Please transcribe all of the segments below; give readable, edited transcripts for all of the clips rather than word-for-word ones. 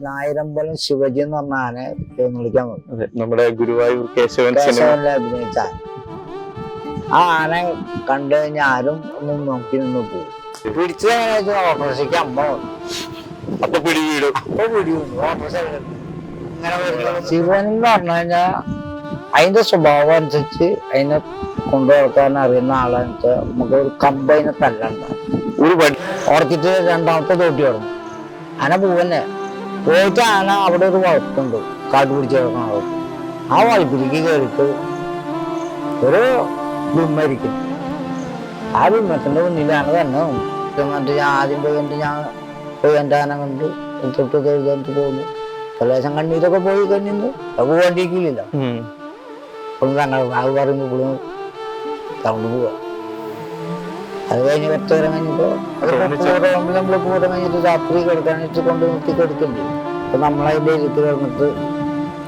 Nayarambalam Shivaji എന്ന് പറഞ്ഞ ആനെ വിളിക്കാൻ വന്നു. നമ്മുടെ ഗുരുവായൂർ കേശവനിലെ അഭിനയിച്ച ആ ആനെ കണ്ടു കഴിഞ്ഞാൽ ആരും ഒന്നും നോക്കി നിന്ന് പോകും. പിടിച്ചത് എങ്ങനെയാ വെച്ചാൽ ഓട്ടോറിക്ഷയ്ക്ക് അമ്മ വന്നു. അപ്പൊ പിടിവീടും ഓട്ടോറിക്ഷ ഇങ്ങനെ ശിവൻ എന്ന് പറഞ്ഞു കഴിഞ്ഞാൽ അതിന്റെ സ്വഭാവം അനുസരിച്ച് അതിനെ കൊണ്ടുപോകാൻ അറിയുന്ന ആളെന്ന് വെച്ചാൽ നമുക്ക് ഒരു കമ്പ് അതിനെ തല്ലണ്ട. ഒരു പടി ഓർത്തിട്ട് രണ്ടാമത്തെ തോട്ടി തുടങ്ങും. ആന പൂവന്നെ പോയിട്ട് ആന അവിടെ ഒരു വളർത്തുണ്ട്, കാട്ടു പിടിച്ച് കിടക്കണ വളർത്ത്. ആ വളപ്പിലേക്ക് കയറിയിട്ട് ഒരു ബിമ്മരിക്കും. ആ ബിമ്മത്തിന്റെ മുന്നിലാണ് തന്നെ എന്നിട്ട് ഞാൻ ആദ്യം പോയിട്ട് ഞാൻ പോയി എൻ്റെ ആന കണ്ട് തൊട്ട് തൊഴുതിട്ട് പോകുന്നു. പലേശം കണ്ണീരൊക്കെ പോയി കഴിഞ്ഞിട്ട് അത് പോകേണ്ടിയിരിക്കില്ല. ഇപ്പോഴും തങ്ങൾ അത് പറയുമ്പോൾ ഇപ്പോഴും സൗണ്ട് പോവാ. അത് കഴിഞ്ഞ് കുറച്ചേരം കഴിഞ്ഞപ്പോ നമ്മള് പൂരം കഴിഞ്ഞിട്ട് രാത്രി കിടക്കാനിട്ട് കൊണ്ട് നിർത്തി കിടക്കണ്ടേ. അപ്പൊ നമ്മളതിന്റെ ഇരുത്ത് കിടന്നിട്ട്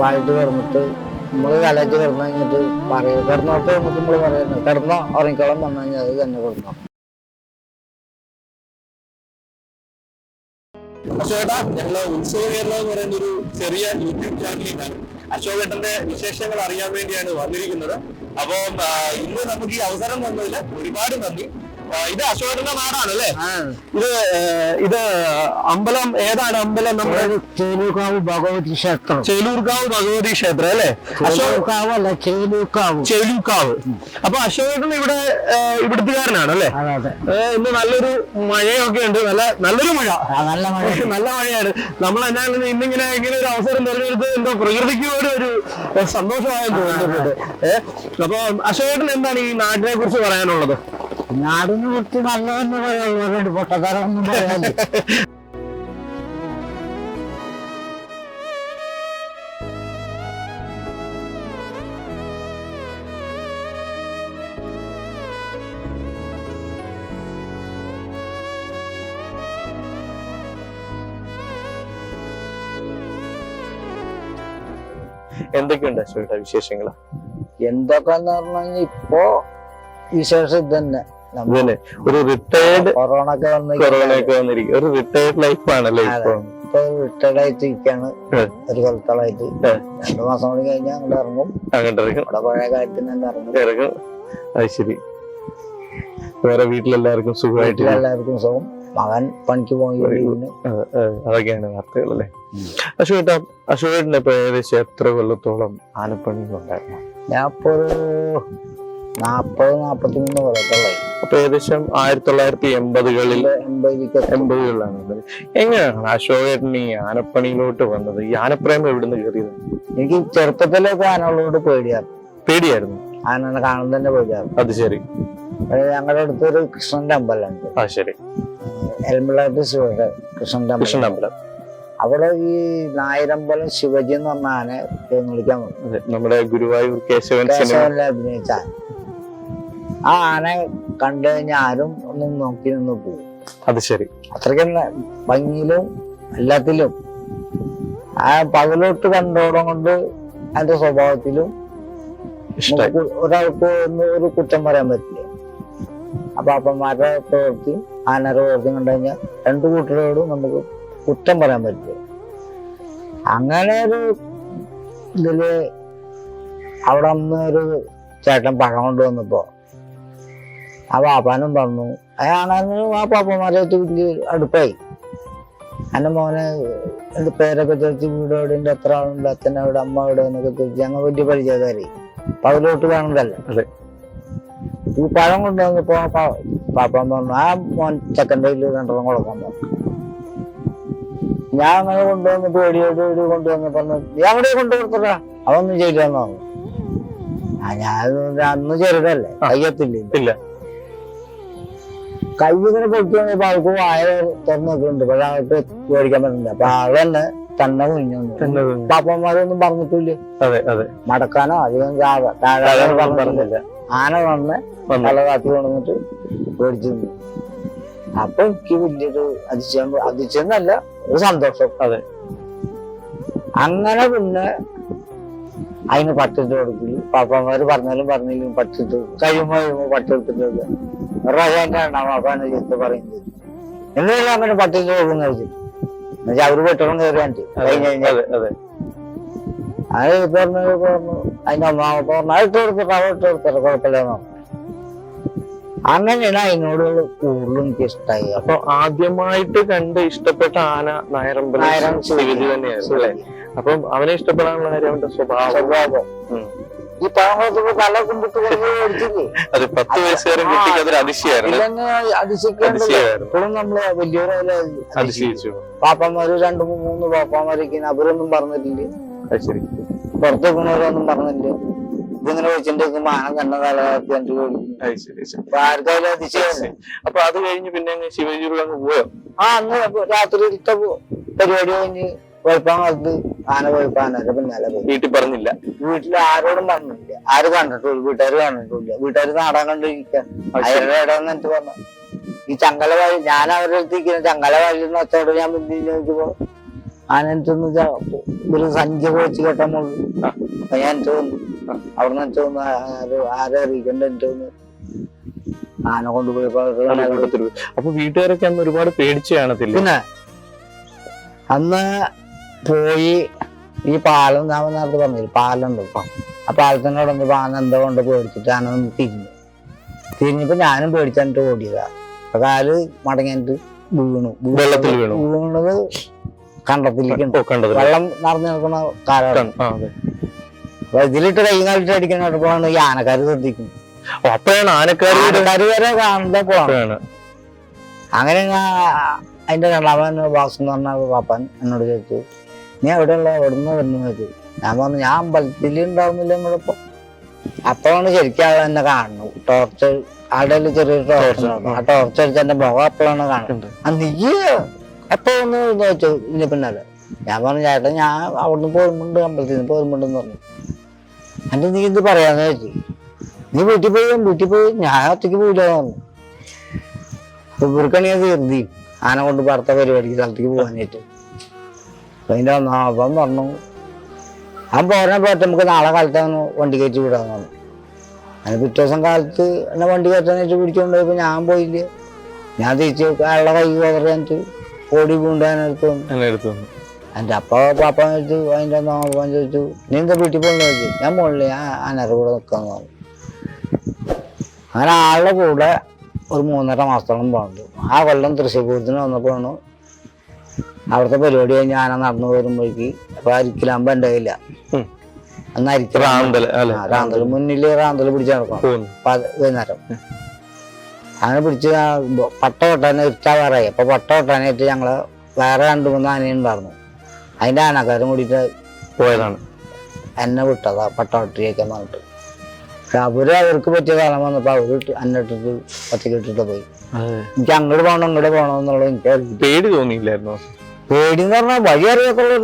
പാലിട്ട് കിടന്നിട്ട് നമ്മള് കലച്ച് കിടന്നു കഴിഞ്ഞിട്ട് പറയും കിടന്നോട്ട് കിടന്നിട്ട് നമ്മള് പറയുന്നത് കിടന്നോ ഉറങ്ങിക്കോളം വന്നു കഴിഞ്ഞാൽ അത് തന്നെ കിടന്നോ. അശോകേട്ടാ, ഞങ്ങള് ഉത്സവകേരളം എന്ന് പറയുന്ന ഒരു ചെറിയ യൂട്യൂബ് ചാനലിലാണ് അശോകേട്ടന്റെ വിശേഷങ്ങൾ അറിയാൻ വേണ്ടിയാണ് വന്നിരിക്കുന്നത്. അപ്പൊ ഇന്ന് നമുക്ക് ഈ അവസരം തന്നതില് ഒരുപാട് നന്ദി. ഇത് അശോകേട്ടന്റെ നാടാണ് അല്ലേ? ഇത് അമ്പലം ഏതാണ്? അമ്പലം നമ്മുടെ ചേലൂർക്കാവ് ഭഗവതി ക്ഷേത്രം. ചേലൂർക്കാവ് ഭഗവതി ക്ഷേത്രം അല്ലേ? അശോകക്കാവ് അല്ല, ചേലൂർക്കാവ്. ചേലൂർക്കാവ്. അപ്പൊ അശോകേട്ടൻ ഇവിടുത്തുകാരനാണ് അല്ലേ? ഇന്ന് നല്ലൊരു മഴയൊക്കെ ഉണ്ട്. നല്ലൊരു മഴ, നല്ല മഴയാണ്. നമ്മൾ എന്നാലും ഇന്നിങ്ങനെ ഒരു അവസരം തിരഞ്ഞെടുത്ത് എന്തോ പ്രകൃതിക്കോട് ഒരു സന്തോഷമായെന്ന് തോന്നുന്നുണ്ട്. അപ്പൊ അശോകേട്ടൻ എന്താണ് ഈ നാടിനെ കുറിച്ച് പറയാനുള്ളത്? നാടിനെ കുറിച്ച് നല്ലതെന്ന് പറയുന്നുണ്ട്, പൊട്ടക്കാരൊന്നും പറയാനില്ല. എന്തൊക്കെയുണ്ട് അശോകേട്ട വിശേഷങ്ങള്? എന്തൊക്കെന്ന് പറഞ്ഞു കഴിഞ്ഞാൽ ഇപ്പോ വിശേഷം തന്നെ ഒരു റിട്ടയർഡ് കൊറോണയൊക്കെ വന്നിരിക്കും. ഒരു റിട്ടയർഡ് ലൈഫ് ആണല്ലേ ഇപ്പൊ? റിട്ടയർഡ് ആയിട്ട് ഇരിക്കാണ്. ഒരു കൊലത്തോളായിട്ട് 2 മാസം കൂടി കഴിഞ്ഞാൽ അങ്ങോട്ട് ഇറങ്ങും. അവിടെ പഴയ കാര്യത്തിന് തന്നെ ഇറങ്ങും. അത് ശരി. വേറെ വീട്ടിലെല്ലാവർക്കും സുഖമായിട്ട്? എല്ലാവർക്കും സുഖം. മകൻ പണിക്ക് പോയി. അതൊക്കെയാണ് വാർത്തകൾ അല്ലേ? അശോകേട്ടന് ഇപ്പൊ ഏകദേശം എത്ര കൊല്ലത്തോളം ആനപ്പണി ഉണ്ടായിരുന്നു? ഞാൻ ഇപ്പൊ ഒരു 40-43 കൊല്ലത്തോളായി. അപ്പൊ ഏകദേശം 1980-കളിലാണ്. എങ്ങനെയാണ് അശോകേട്ടൻ ഈ ആനപ്പണിയിലോട്ട് വന്നത്? ഈ ആനപ്രേമം എവിടുന്ന് കയറിയത്? എനിക്ക് ചെറുപ്പത്തിലേക്ക് ആനകളോട് പേടിയായിരുന്നു. ആനനെ കാണുന്നത് തന്നെ പേടിയായിരുന്നു. അത് ശരി. ഞങ്ങളുടെ അടുത്തൊരു കൃഷ്ണന്റെ അമ്പലമുണ്ട്. ആ ശരി. എൽമളായിട്ട് ശിവന്റെ കൃഷ്ണന്റെ അമ്പലം. അവിടെ ഈ നായരമ്പലം ശിവജി എന്ന് പറഞ്ഞ ആനെ വിളിക്കാൻ വന്നു. നമ്മുടെ ഗുരുവായൂർ കേശവനിലെ അഭിനയിച്ച ആ ആനെ കണ്ടു കഴിഞ്ഞാൽ ആരും ഒന്നും നോക്കി നിന്ന് പോകും. അത് ശരി. അത്രയ്ക്ക് ഭംഗിയിലും എല്ലാത്തിലും ആ പകലോട്ട് കണ്ടോടം കൊണ്ട് അതിന്റെ സ്വഭാവത്തിലും ഒരാൾക്ക് ഒരു കുറ്റം പറയാൻ പറ്റില്ല. അപ്പൊ അപ്പന്മാരുടെ പ്രവൃത്തി ആനയുടെ പ്രവൃത്തി കണ്ടു കഴിഞ്ഞാൽ 2 കൂട്ടരോടും നമുക്ക് കുറ്റം പറയാൻ പറ്റില്ല. അങ്ങനെ ഒരു ഇതില് അവിടെ അന്ന് ഒരു ചേട്ടൻ പഴം കൊണ്ടുവന്നപ്പോ ആ പാപ്പാനും പറഞ്ഞു. അയാണെങ്കിലും ആ പാപ്പന്മാരായിട്ട് വലിയ അടുപ്പായി. എന്റെ മോനെ എന്റെ പേരൊക്കെ ചോദിച്ച് വീട് എവിടെ ഉണ്ട്, എത്ര ആളുണ്ട്, അച്ഛൻ എവിടെ, അമ്മ എവിടെ എന്നൊക്കെ ചോദിച്ചു. ഞങ്ങൾ വലിയ പരിചയക്കാരി. പകലോട്ട് കാണുന്നതല്ലേ. ഈ പഴം കൊണ്ടുവന്നപ്പോ പാപ്പാൻ പറഞ്ഞു ആ മോൻ ചെക്കൻ്റെ കയ്യിൽ 2 കൊടുക്കാൻ പറഞ്ഞു. ഞാൻ അങ്ങനെ കൊണ്ടുവന്ന് പേടിയോട് കൊണ്ടുവന്ന് പറഞ്ഞു നീ അവിടെ കൊണ്ടുകൊടുത്തടാ, അതൊന്നും ചെയ്യില്ലെന്ന് പറഞ്ഞു. ഞാൻ അന്ന് ചെറുതല്ലേ, കയ്യത്തില്ല. കൈ ഇങ്ങനെ പൊട്ടി വന്നപ്പോ ആൾക്ക് വായ തുറന്നു നോക്കുന്നുണ്ട്. പക്ഷെ ആൾക്ക് പേടിക്കാൻ പറ്റുന്നില്ല. അപ്പൊ ആളെന്നെ തന്നെ കുഞ്ഞു. പാപ്പന്മാരൊന്നും പറഞ്ഞിട്ടില്ലേ മടക്കാനോ അധികം പറഞ്ഞില്ല. ആന വന്ന് തല കാത്തി കൊണ്ടുവന്നിട്ട് പേടിച്ചു. അപ്പൊ എനിക്ക് വലിയൊരു അതിശയെന്നല്ല, ഒരു സന്തോഷം. അങ്ങനെ പിന്നെ അതിന് പട്ടിട്ട് കൊടുക്കില്ല. പാപ്പന്മാര് പറഞ്ഞാലും പറഞ്ഞില്ലെങ്കിൽ പട്ടിട്ട് കഴിയുമ്പോ പട്ടെടുത്തിട്ട് പ്രാവശ്യം ഉണ്ടാവും. അപ്പൊ എന്നെ ചീത്ത പറയുന്നത് എന്തെങ്കിലും അങ്ങനെ പട്ടിക്ക് പോകുന്ന എന്നുവെച്ചാൽ അവര് പെട്ടെന്ന് കയറിയാണ്ട് കഴിഞ്ഞ് കഴിഞ്ഞാൽ അത് പറഞ്ഞു അതിന്റെ ഒന്നാമത്തെ പറഞ്ഞു അത് ഇട്ട് കൊടുത്തിട്ട് അവ ഇട്ട് കൊടുത്തിട്ട് കുഴപ്പമില്ലെന്ന് പറഞ്ഞു. അങ്ങനെയാണ് അതിനോട് കൂടുതലും എനിക്ക് ഇഷ്ടമായി. അപ്പൊ ആദ്യമായിട്ട് കണ്ട് ഇഷ്ടപ്പെട്ട ആന നായരമ്പലം ശിവജി തന്നെയായിരുന്നു അല്ലെ? അപ്പം അവനെ ഇഷ്ടപ്പെടാനുള്ള കാര്യം അവന്റെ സ്വഭാവം. ഈ പഴങ്ങളൊക്കെ തല കുമ്പിട്ട് ഓടിച്ചില്ലേ, അത് 10 വയസ്സുകാരൻ കുട്ടിക്ക് അതൊരു അതിശയായിരുന്നു. ഇപ്പോഴും നമ്മള് വലിയവരെ അതിശയിച്ചു. പാപ്പന്മാര് 2-3 പാപ്പന്മാരൊക്കെ അവരൊന്നും പറഞ്ഞിട്ടില്ല. ശരി, പുറത്ത് വെക്കുന്നവരൊന്നും പറഞ്ഞില്ല. ഇതിങ്ങനെ വെച്ചിട്ടുണ്ടെങ്കിൽ ആന തന്നെ തലയാക്കി കണ്ടു ആർക്കായാലും അതിശയം. അപ്പൊ അത് കഴിഞ്ഞ് പിന്നെ ശിവജിയുടെ അങ്ങ് പോയോ? അന്ന് രാത്രിയിലത്തെ പരിപാടി കഴിഞ്ഞ് വെളുപ്പാൻ കാലത്ത് ആന വെളുപ്പാനൊക്കെ പിന്നാലെ പോയി. വീട്ടിൽ പറഞ്ഞില്ല? വീട്ടിൽ ആരോടും പറഞ്ഞില്ല. ആര് കണ്ടിട്ടില്ല, വീട്ടുകാർ കണ്ടിട്ടില്ല. വീട്ടുകാർ നാടകം കണ്ടിരിക്കാൻ അവരുടെ ഇടന്ന് എന്നിട്ട് പറഞ്ഞു ഈ ചങ്കല വാഴ ഞാൻ അവരുടെ അടുത്തേക്ക് ചങ്കല വാഴിന്ന് വെച്ചോട് ഞാൻ മുന്നിൽ നോക്കിയപ്പോ ആന എനിക്കൊന്ന് ഒരു സഞ്ചി വെച്ച് കേട്ടാൻ മുള്ളു. അപ്പൊ ഞാൻ എനിക്ക് തോന്നുന്നു അവിടുന്ന് എനിക്ക് തോന്നുന്നു ആരെ അറിയിക്കണ്ട എനിക്ക് തോന്നുന്നു ആന കൊണ്ടുപോയപ്പോ. അപ്പൊ വീട്ടുകാരൊക്കെ അന്ന് ഒരുപാട് പേടിച്ചു കാണത്തില്ല? പിന്നെ അന്ന് പോയി ഈ പാലം ഞാൻ നേരത്തെ പറഞ്ഞില്ല, പാലുണ്ട്. ആ പാലത്തിനോട് വന്നപ്പോ ആന എന്തോ കൊണ്ട് പേടിച്ചിട്ട് ആന ഒന്ന് തിരിഞ്ഞപ്പോ ഞാനും പേടിച്ചിട്ട് ഓടിയതാ. അപ്പൊ കാല് മടങ്ങിട്ട് വീണു. വെള്ളത്തിൽ വീണത് കണ്ടത്തിലേക്ക് വെള്ളം നിറഞ്ഞു നിൽക്കുന്ന കാലമാണ്. അപ്പൊ ഇതിലിട്ട് കൈ കാലിട്ട് അടിക്കുന്നപ്പോഴാണ് ഈ ആനക്കാര് ശ്രദ്ധിക്കുന്നത്. അപ്പോഴാണ് ആനക്കാര് വരെ കാണുമ്പോഴാണ്. അങ്ങനെ അതിന്റെ രണ്ടാമൻ ബാസ് എന്ന് പറഞ്ഞ പാപ്പൻ എന്നോട് ചോദിച്ചു നീ എവിടെയുള്ള എവിടുന്ന് വരുന്നു ചോദിച്ചു. ഞാൻ പറഞ്ഞു ഞാൻ അമ്പലത്തിൽ ഉണ്ടാവുന്നില്ല നമ്മളിപ്പോ. അപ്പോഴാണ് ശരിക്കും എന്നെ കാണുന്നു. ടോർച്ച് ആളുടെ ചെറിയൊരു ടോർച്ച് ഉണ്ടായിരുന്നു. ആ ടോർച്ച് അടിച്ച് എന്റെ മുഖം അപ്പോഴാണ് കാണുന്നത്. നീ എപ്പോ ഒന്ന് ചോദിച്ചു ഇതിന് പിന്നാലെ. ഞാൻ പറഞ്ഞു ചേട്ടാ ഞാൻ അവിടുന്ന് പോരുമ്പോണ്ട് അമ്പലത്തിൽ നിന്ന് പോരുമ്പോണ്ടെന്ന് പറഞ്ഞു. എന്റെ നീ എന്ത് പറയാന്ന് ചോദിച്ചു. നീ വീട്ടിൽ പോയി ഞാൻ ഒറ്റയ്ക്ക് പോയില്ലെന്ന് പറഞ്ഞു. ഇവർക്കണി അത് കരുതി ആന കൊണ്ട് പറത്ത പരിപാടിക്ക് സ്ഥലത്തേക്ക് പോകാനായിട്ട്. അതിന്റെ അപ്പം പറഞ്ഞു അവൻ പോരാൻ പോയിട്ട് നമുക്ക് നാളെ കാലത്ത് വണ്ടി കയറ്റി വിടാന്ന് പറഞ്ഞു. അതിന് പിറ്റേ ദിവസം കാലത്ത് എന്നെ വണ്ടി കയറ്റാനായിട്ട് പിടിച്ചുകൊണ്ട് പോയപ്പോ ഞാൻ പോയില്ല. ഞാൻ തിരിച്ചു അയാളുടെ കൈ കയറിയിട്ട് ഓടി പൂണ്ടാനെടുത്തു വന്നു. എന്റെ അപ്പ പാപ്പ ചോദിച്ചു അതിന്റെ നോക്കാൻ ചോദിച്ചു നീ എന്താ വീട്ടിൽ പോകണമെന്ന് ചോദിച്ചു. ഞാൻ പോണില്ല, ഞാൻ ആനയുടെ കൂടെ നിൽക്കാന്ന് പറഞ്ഞു. അങ്ങനെ ആളുടെ കൂടെ ഒരു 3.5 മാസത്തോളം പോകുന്നുണ്ട്. ആ കൊല്ലം തൃശ്ശൂർ പൂരത്തിന് വന്നപ്പോഴാണ് അവിടുത്തെ പരിപാടി കഴിഞ്ഞ് ആന നടന്നു വരുമ്പോഴേക്ക് അപ്പൊ അരിക്കലാകുമ്പോ എന്റെ കയ്യില്ല. അന്ന് റാന്തൽ മുന്നില് റാന്തൽ പിടിച്ച് നടക്കണം വൈകുന്നേരം. അങ്ങനെ പിടിച്ച് പട്ട കൊട്ടാനെ ഇട്ടാവാറായി. അപ്പൊ പട്ട കൊട്ടാനായിട്ട് ഞങ്ങള് വേറെ 2-3 ആനയുണ്ടായിരുന്നു. അതിന്റെ ആനക്കാരും കൂടിയിട്ട് പോയതാണ് എന്നെ വിട്ടതാ പട്ട കൊട്ടിയേക്കാൻ പറഞ്ഞിട്ട്. പക്ഷെ അവർക്ക് പറ്റിയ കാലം വന്നപ്പോ അവര് എന്നെ ഇട്ടിട്ട് ഒറ്റയ്ക്ക് ഇട്ടിട്ട് പോയി. എനിക്ക് അങ്ങോട്ട് പോകണമെന്നുള്ളത് എനിക്ക് പേടി തോന്നിയില്ലായിരുന്നു? പേടിന്ന് പറഞ്ഞാൽ വഴി അറിയാത്തുള്ള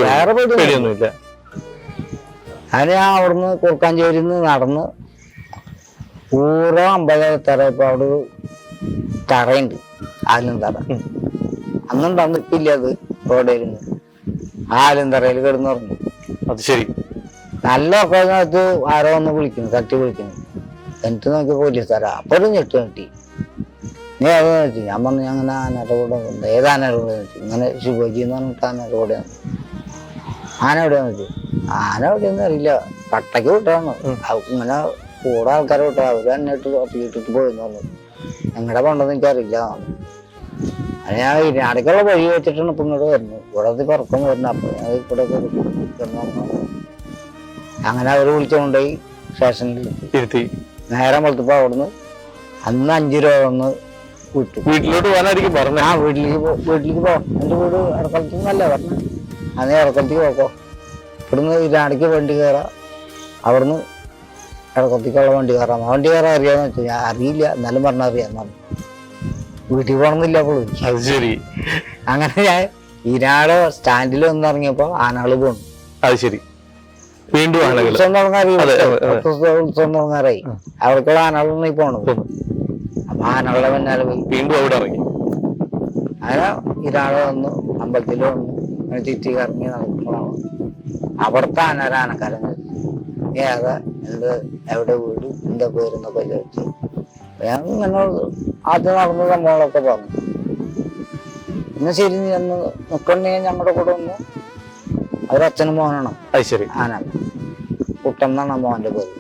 വേറെ പേടിയൊന്നുമില്ല. അതിന് ഞാൻ അവിടുന്ന് കുറുക്കാഞ്ചേരിന്ന് നടന്ന് പൂർവ്വം അമ്പലത്തറ ഇപ്പൊ അവിടെ തറയുണ്ട്, ആലുംതറ. അന്നുണ്ടാന്ന് ഇപ്പില്ല, അത് റോഡിലിരുന്ന് ആലുംതറയിൽ കിടന്നുറങ്ങി. അത് ശരി. നല്ല ഒക്കത്ത് ആരോ ഒന്ന് വിളിക്കുന്നു, തട്ടി വിളിക്കുന്നു. എന്നിട്ട് നോക്കി പോലീസുകാരാ. അപ്പൊ ഒരു ഞെട്ട് കിട്ടി. നീ അതെന്ന് വെച്ചു. ഞാൻ പറഞ്ഞു അങ്ങനെ ആനയുടെ കൂടെ ഏത് ആനയുടെ കൂടെ വെച്ചു. ഇങ്ങനെ ശിവജി എന്ന് പറഞ്ഞിട്ട് ആനയുടെ കൂടെ ആന എവിടെയാന്ന് വെച്ചു. ആന എവിടെയൊന്നും അറിയില്ല, പട്ടയ്ക്ക് വിട്ടാന്ന്. ഇങ്ങനെ കൂടെ ആൾക്കാരെ വിട്ടാ അവര് എന്നെ ഇട്ടിട്ട് പോയെന്ന് പറഞ്ഞു. എങ്ങടെ പോണ്ടെന്ന് എനിക്കറിയില്ല. അത് ഞാൻ ഇരിനാടേക്കുള്ള വഴി വെച്ചിട്ടാണ് ഇപ്പൊ ഇങ്ങോട്ട് വരുന്നത്. ഇവിടെ പുറക്കം വരുന്നത്. അപ്പൊ ഞാൻ ഇവിടെ അങ്ങനെ അവര് വിളിച്ചുകൊണ്ടുപോയി സ്റ്റേഷനിൽ ഇരുത്തി. നേരം വെളുത്തപ്പോ അവിടുന്ന് അന്ന് 5 രൂപ വന്ന് വിട്ടു. വീട്ടിലോട്ട് പോകാനായിരിക്കും പറഞ്ഞു. ആ വീട്ടിലേക്ക് പോ, എന്റെ വീട് ഇടക്കലത്തിൽ നിന്നല്ലേ പറഞ്ഞു. അന്ന് ഇടക്കലത്തേക്ക് പോക്കോ, ഇവിടുന്ന് ഇരാണിക്ക് വണ്ടി കയറാം, അവിടുന്ന് ഇടക്കലത്തേക്കുള്ള വണ്ടി കയറാം. വണ്ടി കയറാൻ അറിയാന്ന് വെച്ചാൽ ഞാൻ അറിയില്ല, എന്നാലും പറഞ്ഞാൽ അറിയാന്ന് പറഞ്ഞു. വീട്ടിൽ പോകണമെന്നില്ല അപ്പോഴും. അത് ശരി. അങ്ങനെ ഞാൻ ഇരാട് സ്റ്റാൻഡിൽ വന്നിറങ്ങിയപ്പോ ആനകള് പോണു. അത് ശരി. വീണ്ടും ഉത്സവം തുടങ്ങാറായി. അവർക്കുള്ള ആനകളാണ് ഈ പോണത്. അപ്പൊ ആനകളുടെ പിന്നാലെ പോയി വീണ്ടും അവിടെ ഇറങ്ങി. അങ്ങനെ ഇരാള് വന്നു, അമ്പലത്തിൽ വന്നു. അങ്ങനെ ചുറ്റി കറങ്ങി നടക്കുമ്പോഴാണ് അവിടുത്തെ ആനക്കാരൻ ഏതാ എന്ത് എവിടെ വീട് എന്താ പേരെന്നൊക്കെ ചോദിച്ചു. ഞാൻ ഇങ്ങനെ ആദ്യം നടന്ന സംഭവങ്ങളൊക്കെ പറഞ്ഞു. എന്നാ ശരി, നീ ഒന്ന് നിൽക്കണമെങ്കിൽ ഞങ്ങളുടെ കൂടെ ഒന്ന്. അവരച്ഛനും മോനാണ്. അത് ശരി. ആനാണ് കുട്ടെന്നാണ് മോന്റെ പേര്.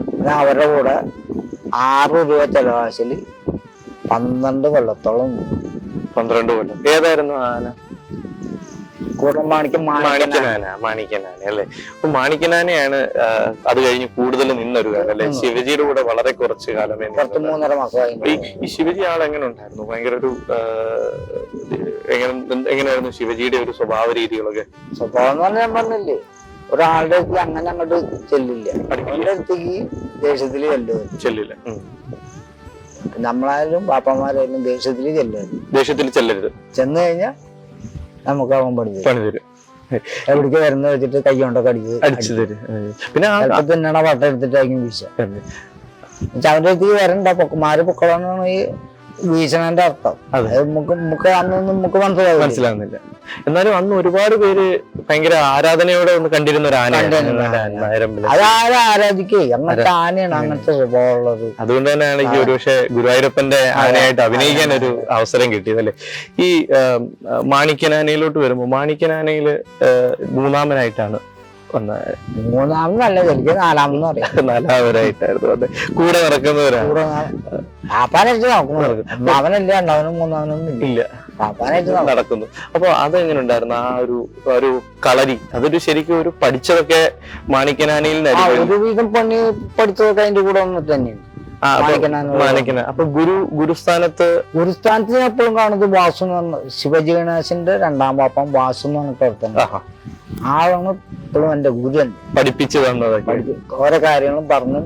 പിന്നെ അവരുടെ കൂടെ 6 രൂപ ചെലവാശില് 12 കൊല്ലത്തോളം. 12 കൊല്ലം. ഏതായിരുന്നു ആന? മാണിക്കനാന അല്ലെ? അപ്പൊ മാണിക്കനാനയാണ് അത് കഴിഞ്ഞ് കൂടുതൽ നിന്നൊരു കാലം അല്ലെ? ശിവജിയുടെ കൂടെ വളരെ കുറച്ച് കാലമേ. 3.5 മാസമായി. ഈ ശിവജി ആളെങ്ങനെ ഉണ്ടായിരുന്നു? ഭയങ്കര ഒരു എങ്ങനെയായിരുന്നു ശിവജിയുടെ ഒരു സ്വഭാവ രീതികളൊക്കെ? സ്വഭാവം എന്ന് പറഞ്ഞാൽ ഞാൻ പറഞ്ഞില്ലേ, ഒരാളുടെ അടുത്ത് അങ്ങനെ അങ്ങോട്ട് ചെല്ലില്ല. അവരുടെ അടുത്തേക്ക് ദേഷ്യത്തില് ചെല്ലില്ല. നമ്മളായാലും പാപ്പന്മാരായാലും ദേഷ്യത്തിൽ ചെല്ലരുത്. ചെന്ന് കഴിഞ്ഞാൽ നമുക്ക് അവൻ പണി തരും. എവിടേക്ക് വരുന്ന വെച്ചിട്ട് കൈ കൊണ്ടൊക്കെ അടിച്ചു തരും. പിന്നെ തിന്നണ പട്ടം എടുത്തിട്ടായിരിക്കും വീശ. അവന്റെ അടുത്തേക്ക് വരണ്ട, മാറി പൊക്കളാണ് ഈ വീശണന്റെ അർത്ഥം. നമുക്ക് അന്നൊന്നും നമുക്ക് മനസ്സിലാവുന്നില്ല. എന്നാലും അന്ന് ഒരുപാട് പേര് ഭയങ്കര ആരാധനയോടെ ഒന്ന് കണ്ടിരുന്ന ഒരു ആനയാണ്. അതാരും ആരാധിക്കേ, അങ്ങനത്തെ ആനയാണ്, അങ്ങനത്തെ സ്വഭാവമുള്ളത്. അതുകൊണ്ട് തന്നെയാണ് എനിക്ക് ഒരുപക്ഷെ ഗുരുവായൂരപ്പന്റെ ആനയായിട്ട് അഭിനയിക്കാൻ ഒരു അവസരം കിട്ടിയത് അല്ലെ? ഈ മാണിക്കനാനയിലോട്ട് വരുമ്പോ മാണിക്കനാനയില് 3ാമനായിട്ടാണ് വന്നത്. 3ാമനല്ല, എനിക്ക് 4ാമെന്ന് പറയാം. 4ാമനായിട്ടായിരുന്നു വന്നത്. കൂടെ നടക്കുന്നവരാണ്. പാപ്പാനായിട്ട് നടക്കുന്നത്. അവനല്ലേ 2ാമനും 3ാമനൊന്നും ഇല്ല, പാപ്പാനായിട്ട് നടക്കുന്നു. അപ്പൊ അതെങ്ങനെ ഉണ്ടായിരുന്നു ആ ഒരു കളരി? അതൊരു ശരിക്കും ഒരു പഠിച്ചതൊക്കെ മാണിക്കനാനയിൽ ഒരുവിധം പണി പഠിച്ചതൊക്കെ അതിന്റെ കൂടെ വന്നിട്ട് തന്നെയാണ്. അപ്പൊ ഗുരുസ്ഥാനത്ത് ഞാൻ എപ്പോഴും കാണുന്നത് വാസു എന്ന് പറഞ്ഞ ശിവജി ഗണേശന്റെ 2ാം പാപ്പൻ വാസു എന്ന് പറഞ്ഞിട്ട് ആളാണ് ഇപ്പോഴും എന്റെ ഗുരു. പഠിപ്പിച്ചു തന്നതൊക്കെ ഓരോ കാര്യങ്ങളും പറഞ്ഞ്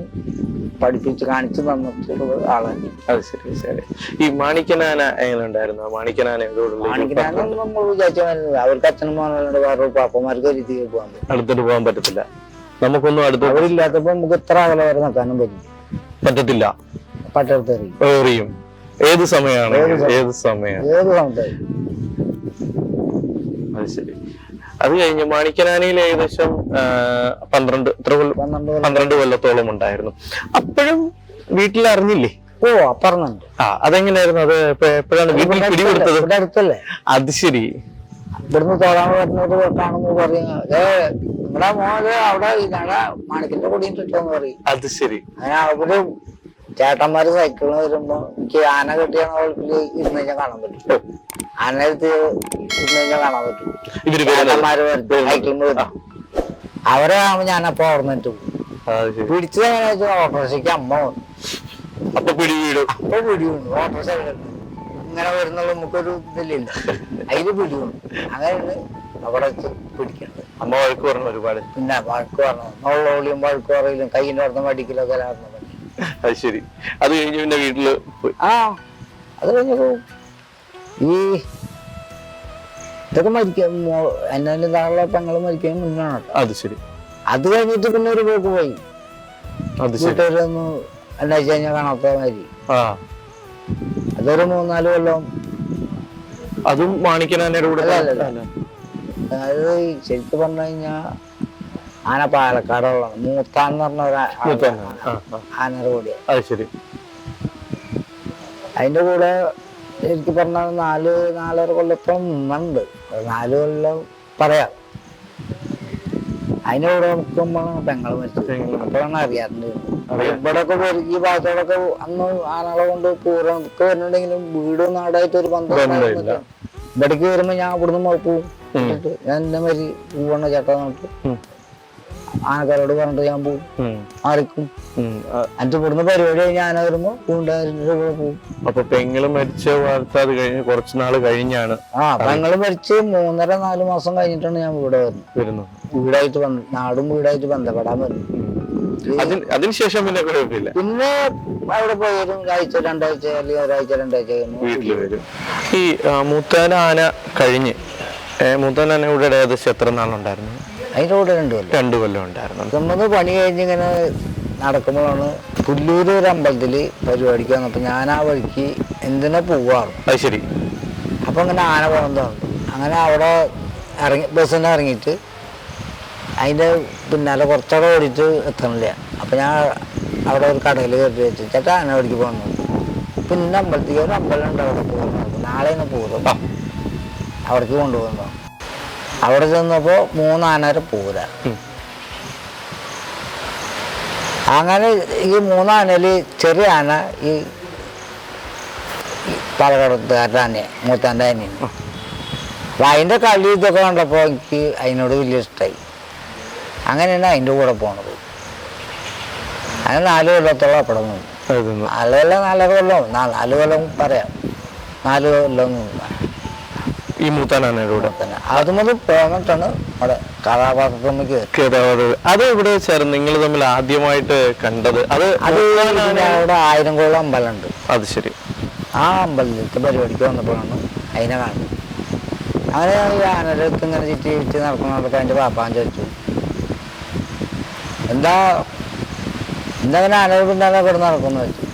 പഠിപ്പിച്ച് കാണിച്ചു തന്നിട്ടുള്ള ആളാണ്. അത് ശരി ശരി. ഈ മാണിക്കനാന എങ്ങനെ ഉണ്ടായിരുന്നു? മാണിക്കനാന നമ്മൾ വിചാരിച്ച അവർക്ക് അച്ഛനും മോനുണ്ട്, വേറെ പാപ്പന്മാർക്ക് അടുത്തോട്ട് പോകാൻ പറ്റത്തില്ല. നമുക്കൊന്നും അവരില്ലാത്തപ്പോ നമുക്ക് ഇത്ര അകലെ വരെ നിൽക്കാനും പറ്റത്തില്ല. പട്ടെടുത്തെറിയും. ഏത് സമയമാണ്? ഏത് സമയത്തായി. അത് ശരി. അത് കഴിഞ്ഞ് മാണിക്കനാനയിൽ ഏകദേശം 12 കൊല്ലത്തോളം ഉണ്ടായിരുന്നു. അപ്പോഴും വീട്ടിൽ അറിഞ്ഞില്ലേ? പറഞ്ഞുണ്ട്. അതെങ്ങനെയായിരുന്നു? അത് എപ്പോഴാണ് വീട്ടിൽ പിടികൊടുത്തത്? അടുത്തല്ലേ? അത് ശരി. ഇവിടുന്ന് തോടാൻ വരുന്നത് കാണുമ്പോ പറയും, നിങ്ങളുടെ മോനെ അവിടെ മാണിക്കന്റെ കൊടിയിട്ടിട്ടോന്ന് പറയും. അത് ശരി. അവര് ചേട്ടന്മാര് സൈക്കിളിന് വരുമ്പോ എനിക്ക് ആന കെട്ടിയാണ് അവൾക്ക് ഇരുന്ന് കഴിഞ്ഞാൽ കാണാൻ പറ്റും. ആന എടുത്ത് ഇരുന്ന് കഴിഞ്ഞാൽ കാണാൻ പറ്റും. ചേട്ടന്മാര് സൈക്കിളിന് വരും. അവരെ ഞാനപ്പോ ഓർമ്മിട്ട് പിടിച്ചത് എങ്ങനെയാ വെച്ചാൽ ഓട്ടോറിക്ഷയ്ക്ക് അമ്മ വന്നു. അപ്പൊ പിടിവീടും. ഓട്ടോറിക്ഷ ഇങ്ങനെ വരുന്നത് നമുക്കൊരു ഇതില്ല, അതില് പിടിവീണു. അങ്ങനെയാണ് അവിടെ വെച്ച് പിടിക്കണത്. അമ്മ വഴക്ക് പറഞ്ഞു ഒരുപാട്. പിന്നെ വഴക്ക് പറഞ്ഞു, നോളിയും വഴക്ക് പറയിലും കയ്യിന്റെ അടുത്ത് മടിക്കലൊക്കെ ആയിരുന്നു. അത് ശരി. അത് കഴിഞ്ഞ് പിന്നെ വീട്ടില് അത് കഴിഞ്ഞപ്പോ ഈ ഇതൊക്കെ മരിക്കാൻ എന്നാലും താഴെ പെങ്ങള് മരിക്കാൻ മുന്നാണ്. അത് ശരി. അത് കഴിഞ്ഞിട്ട് പിന്നെ ഒരു പോക്ക് പോയി. വീട്ടുകാരൊന്ന് രണ്ടാഴ്ച കഴിഞ്ഞാൽ കാണാത്ത മാതിരി. അതൊരു 3-4 കൊല്ലം. അതും മാണിക്കനാനയുടെ കൂടെ? അതായത് ശരിക്കും പറഞ്ഞു കഴിഞ്ഞാ ആന പാലക്കാടുള്ള മൂത്താന്ന് പറഞ്ഞ ആനയുടെ കൂടെയാണ്. അത് ശരി. അതിന്റെ കൂടെ ശരിക്കും പറഞ്ഞാൽ 4-4.5 കൊല്ലത്തോളം നിന്നുണ്ട്. 4 കൊല്ലം പറയാം. അതിന്റെ കൂടെ നോക്കുമ്പോഴാണ് പെങ്ങള് മരിച്ചത്. അപ്പോഴാണ് അറിയാറുണ്ട്. ഇവിടെയൊക്കെ ഈ ഭാഗത്തോടൊക്കെ അന്ന് ആനകളെ കൊണ്ട് പൂർവ്വമൊക്കെ വരുന്നുണ്ടെങ്കിലും വീടും നാടായിട്ട് ഒരു ബന്ധം. ഇവിടേക്ക് വരുമ്പോ ഞാൻ ഇവിടുന്ന് പോവും. ഞാൻ എന്റെ മാതിരി പൂവണ്ണ ചേട്ടാ നോട്ട് ആനക്കാരോട് പറഞ്ഞിട്ട് ഞാൻ പോവും, ആർക്കും. എന്നിട്ട് ഇവിടുന്ന് പരിപാടി കഴിഞ്ഞ് ആന വരുമ്പോ കൂട്ടുകാരുടെ കൂടെ പോവും. അപ്പൊ പെങ്ങള് മരിച്ച വാർത്ത അത് കഴിഞ്ഞ് കുറച്ച് നാള് കഴിഞ്ഞാണ്? പെങ്ങള് മരിച്ച് 3.5-4 മാസം കഴിഞ്ഞിട്ടാണ് ഞാൻ ഇവിടെ വരുന്നത്. വീടായിട്ട് നാടും വീടായിട്ട് ബന്ധപ്പെടാൻ വരുന്നു. അതിനുശേഷം പിന്നെ കുഴപ്പമില്ല. പിന്നെ അവിടെ പോയാലും 1-2 ആഴ്ച അല്ലെങ്കിൽ 1-2 വീട്ടിൽ വരും. ഈ മൂത്താന ആന കഴിഞ്ഞ് മൂത്താന ആന ഇവിടെ ഏകദേശം എത്ര നാളുണ്ടായിരുന്നു? അതിന്റെ കൂടെ 2 കൊല്ലം ഉണ്ടായിരുന്നു. നമ്മൾ പണി കഴിഞ്ഞിങ്ങനെ നടക്കുമ്പോഴാണ് പുല്ലൂര് ഒരു അമ്പലത്തില് പരിപാടിക്ക് വന്നപ്പോ ഞാൻ ആ വഴിക്ക് എന്തിനാ പോവാണ്. അത് ശരി. അപ്പൊ ഇങ്ങനെ ആന പോകുന്നതാണ്. അങ്ങനെ അവിടെ ബസ്സിന് ഇറങ്ങിയിട്ട് അതിന്റെ പിന്നാലെ കുറച്ചവിടെ ഓടിയിട്ട് എത്തണില്ല. അപ്പൊ ഞാൻ അവിടെ ഒരു കടയിൽ കയറി വെച്ച് ചേട്ടാ ആന പിടിക്ക് പോകുന്നത്. പിന്നെ അമ്പലത്തേക്ക് ഒരു അമ്പലം ഉണ്ട്, അവിടെ പോകുന്നത് നാളെയാണ് പൂരം, അവിടേക്ക് കൊണ്ടുപോകുന്നു. അവിടെ ചെന്നപ്പോൾ 3 ആന വരെ പൂര. അങ്ങനെ ഈ 3 ആനയിൽ ചെറിയ ആന ഈ പാലക്കാടത്തുകാരുടെ ആനയെ, മൂത്താൻ്റെ ആനയാണ്. അപ്പം അതിൻ്റെ കളി ഇതൊക്കെ കണ്ടപ്പോൾ എനിക്ക് അതിനോട് വലിയ ഇഷ്ടമായി. അങ്ങനെയാണ് അതിൻ്റെ കൂടെ പോണത്. അങ്ങനെ 4 കൊല്ലത്തോളം അവിടെ നിന്നു. 4 കൊല്ലം 4.5 കൊല്ലം 4 കൊല്ലം പറയാം, 4 കൊല്ലം നിന്നു ഈ മൂത്താനയുടെ കൂടെ. അതുമുതൽ പോന്നിട്ടാണ് അവിടെ കഥാപാത്രത്തിലേക്ക്. അത് ഇവിടെ വെച്ചായിരുന്നു നിങ്ങൾ തമ്മിൽ ആദ്യമായിട്ട് കണ്ടത്? അത് അവിടെ 1000 കോളം അമ്പലം ഉണ്ട്. അത് ശരി. ആ അമ്പലത്തിലേക്ക് പരിപാടിക്ക് വന്നപ്പോഴാണ് അതിനെ കാണുന്നത്. അങ്ങനെ ഈ ആനയുടെ അടുത്ത് ഇങ്ങനെ ചുറ്റി നടക്കുന്നതൊക്കെ അതിൻ്റെ പാപ്പാൻ ചോദിച്ചു, എന്താ അങ്ങനെ ആനയുടെ പിന്നാലെ കിടന്ന് നടക്കുന്നു വെച്ചു.